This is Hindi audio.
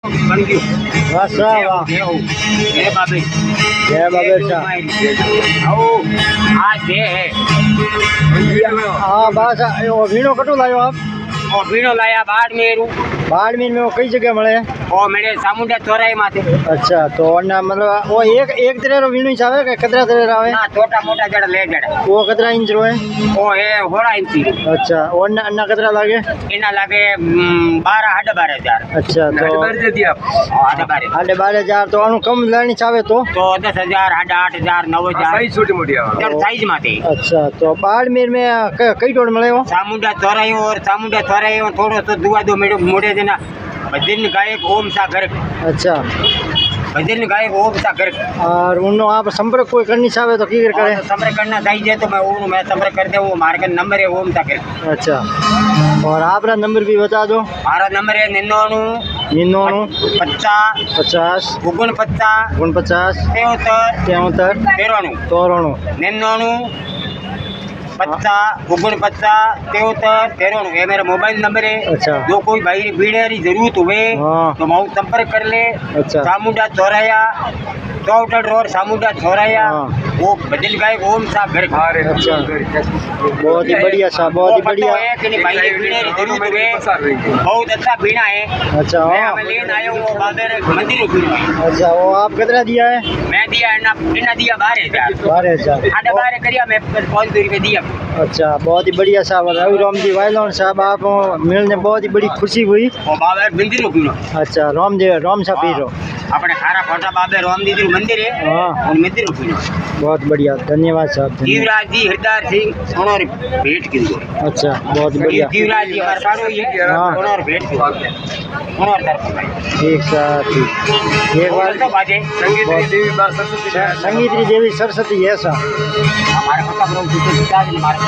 બન ગયું બસ વાહ એ બાબે જય બાબેશા આ જે હે हाँ बस वीणो कटू लायो आप और भीड़ो लाया बाड़मेर में वो कई जगह मिले और मेरे सामुंडा चौराहे माथे अच्छा तो अन्ना मतलब वो एक तरह रो वीणो चावे के कतरा तरह रावे ना छोटा मोटा जड़ ले जड़ वो कतरा इंच रो है वो है होड़ा इंची अच्छा और अन्ना कतरा लागे इना लागे 12,500 अच्छा तो साढ़े 12,500 तो अनु कम लेनी चावे तो 10,000 8,500 9,000 छोटी मोटी साइज माथे अच्छा तो बाड़मेर में कई टोड़ मिले वो सामुंडा चौराहे और सामुंडा चौराहे और थोड़ो सो दुआ दो मेरे मोड़े देना भजन गायक ओम सा घर अच्छा भजन गायक ओम सा घर और उन्नो आप संपर्क कोई करनी चाहे तो की करे संपर्क करना चाहिए तो मैं संपर्क कर दे वो मारे का नंबर है ओम सा घर अच्छा और आपका नंबर भी बता दो मारा नंबर है 99 50 50 49 49 73 73 93 99 50 49 73 93 ये मेरा मोबाइल नंबर है। अच्छा जो कोई भाई भीड़ की जरूरत हुए हाँ। तो मैं संपर्क कर ले। अच्छा सामुंडा चौराया चौटड़ रोड सामुंडा चौराया हाँ। वो बदल गाय ओम सा घर अच्छा बहुत ही बढ़िया सा बहुत ही बढ़िया है कि नहीं भाई की भीड़ की जरूरत हुए बहुत अच्छा भीड़ा है। अच्छा मैं हाँ। हमें लेने आया हूँ वो बादर मंदिर में भीड़ है। अच्छा वो आप कितना दिया है मैं दिया इन्ना दिया 12,000 12,000 12 करिया मैं 500 रुपये दिया। अच्छा बहुत ही बढ़िया साहब रवि राम जी वायलोन साहब आप मिलने बहुत ही बड़ी खुशी हुई और बाबा मंदिर में भीड़ अच्छा राम साहब पीरो अपने खारा खोटा बाबे राम दीदी मंदिर है हाँ और मंदिर में भीड़ बहुत बढ़िया धन्यवाद साहब धन्यवाद। जीवराज जी हरदार सिंह सोनोर भेंट की अच्छा बहुत बढ़िया जीवराज जी हमारे पाड़ो ही है हाँ। सोनोर भेंट की सोनोर तरफ भाई ठीक सर ठीक एक बार तो बाजे संगीत देवी सरस्वती है सर हमारे पता करो हमारे